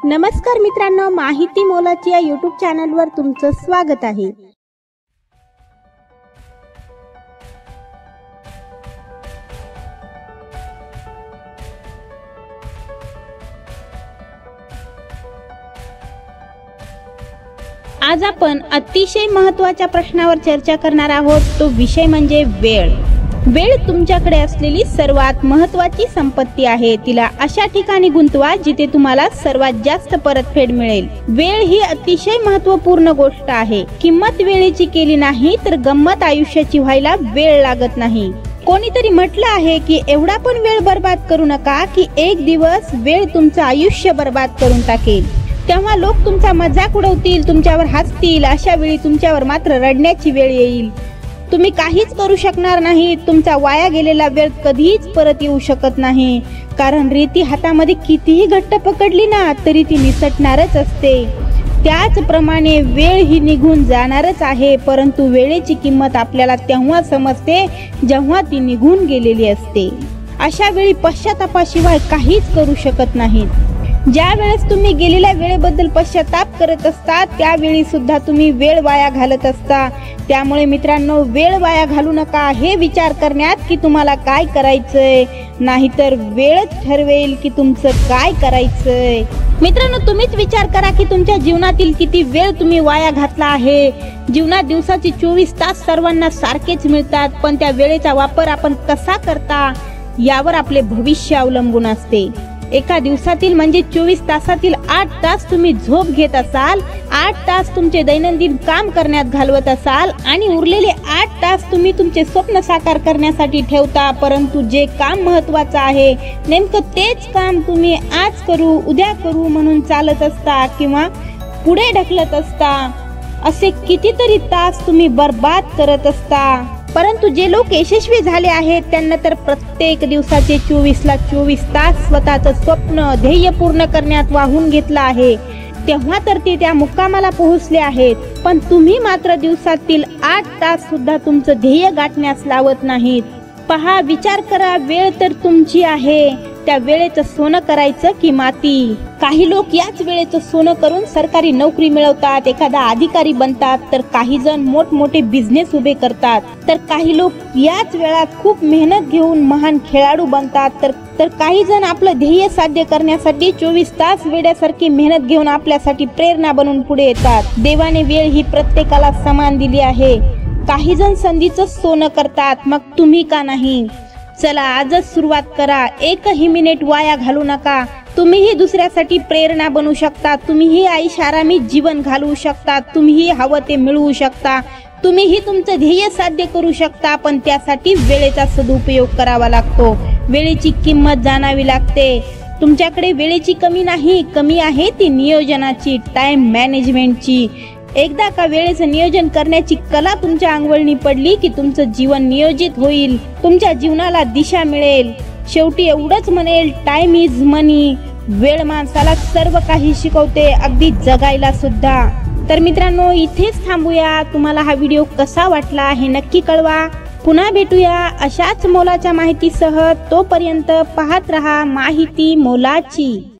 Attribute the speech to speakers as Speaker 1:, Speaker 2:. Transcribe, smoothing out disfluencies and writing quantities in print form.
Speaker 1: नमस्कार मित्रांनो, माहिती मोलाची या यूट्यूब चॅनलवर तुमचं स्वागत आहे। आज आपण अतिशय महत्त्वाच्या प्रश्नावर चर्चा करणार आहोत। तो विषय म्हणजे वेळ। वेळ तुमच्याकडे असलेली सर्वात महत्त्वाची संपत्ती आहे। तिला अशा ठिकाणी गुंतवा जिथे तुम्हाला सर्वात जास्त परतफेड मिळेल। वेळ ही अतिशय महत्त्वपूर्ण गोष्ट आहे। किंमत वेळेची केली नाही तर गंमत आयुष्याची व्हायला वेळ लागत नाही। कोणीतरी म्हटलं आहे की एवढा पण वेळ बर्बाद करू नका की एक दिवस वेळ तुमचं आयुष्य बर्बाद करून टाकेल। तेव्हा लोक तुमचा मजाक उडवतील, तुमच्यावर हसतील। अशा वेळी तुमच्यावर मात्र रडण्याची वेळ येईल। तुम्ही काहीच करू शकणार नाही। तुमचा वाया गेलेला वेळ कधीच परत येऊ शकत नाही, कारण रेती हातामध्ये कितीही घट्ट पकडली ना तरी ती निसटणारच असते। त्याचप्रमाणे वेळ ही निघून जाणारच आहे, परंतु वेळेची किंमत आपल्याला तेव्हा समजते जेव्हा ती निघून गेलेली असते। अशा वेळी पश्चातापाशिवाय काहीच करू शकत नाहीत। ज्या वेळेस तुम्ही गेलेल्या वेळेबद्दल पश्चाताप करत असता त्यावेळी सुद्धा तुम्ही वेळ वाया घालत असता। त्यामुळे मित्रांनो, वेळ वाया घालू नका हे विचार करण्यात की तुम्हाला काय करायचंय, नाहीतर वेळच ठरवेल की तुमचं काय करायचंय। मित्रांनो, तुम्हीच विचार करा की तुमच्या जीवनातील किती वेळ तुम्ही वाया घातला आहे। जीवनात दिवसाचे 24 तास सर्वांना सारखेच मिळतात, पण त्या वेळेचा वापर आपण कसा करता यावर आपले भविष्य अवलंबून असते। एका दिवसातील म्हणजे 24 तासातील 8 तास तुम्ही झोप घेत असाल, 8 तास तुमचे दैनंदिन काम करण्यात घालवत असाल आणि उरलेले 8 तास तुम्ही तुमचे स्वप्न साकार करण्यासाठी ठेवता। परंतु जे काम महत्त्वाचं आहे नेमकं तेच काम तुम्ही आज करू, उद्या करू म्हणून चालत असता किंवा पुढे ढकलत असता। असे कितीतरी तास तुम्ही बर्बाद करत असता। परंतु जे लोक यशस्वी झाले आहेत त्यांना तर प्रत्येक दिवसाचे 24ला 24 तास स्वतःचं स्वप्न ध्येय पूर्ण करण्यात वाहून घेतलं आहे। तेव्हा तर ते त्या मुक्कामाला पोहोचले आहेत। पण तुम्ही मात्र दिवसातील 8 तास सुद्धा तुमचं ध्येय गाठण्यास लावत नाहीत। पहा, विचार करा, वेळ तर तुमची आहे, त्या वेळेचं सोनं करायचं की माती। काही लोक याच वेळेचं सोनं करून सरकारी नोकरी मिळवतात, एखादा अधिकारी बनतात, तर काही जण मोठमोठे बिझनेस उभे करतात, तर काही लोक याच वेळात खूप मेहनत घेऊन महान खेळाडू बनतात, तर काही जण आपलं ध्येय साध्य करण्यासाठी 24 तास वेड्यासारखी मेहनत घेऊन आपल्यासाठी प्रेरणा बनून पुढे येतात। देवाने वेळ ही प्रत्येकाला समान दिली आहे। काही जण संधीचं सोनं करतात, मग तुम्ही का नाही? चला, आजच सुरुवात करा। एकही मिनिट वाया घालू नका। तुम्हीही दुसऱ्यासाठी प्रेरणा बनू शकता, तुम्हीही ऐषारामी जीवन घालवू शकता, तुम्हीही हवं ते मिळवू शकता, तुम्हीही तुमचं ध्येय साध्य करू शकता। पण त्यासाठी वेळेचा सदुपयोग करावा लागतो, वेळेची किंमत जाणावी लागते। तुमच्याकडे वेळेची कमी नाही, कमी आहे ती नियोजनाची, टाइम मॅनेजमेंटची। एकदा का वेळेचं नियोजन करण्याची कला तुमच्या अंगवळणी पडली की तुमचं जीवन नियोजित होईल, तुमच्या जीवनाला दिशा मिळेल। शेवटी एवढंच म्हणेल, टाइम इज मनी। वेळ माणसाला सर्व काही शिकवते, अगदी जगायला सुद्धा। तर मित्रांनो, इथेच थांबूया। तुम्हाला हा व्हिडिओ कसा वाटला हे नक्की कळवा। पुन्हा भेटूया अशाच मोलाच्या माहितीसह। तोपर्यंत पाहत रहा माहिती मोलाची।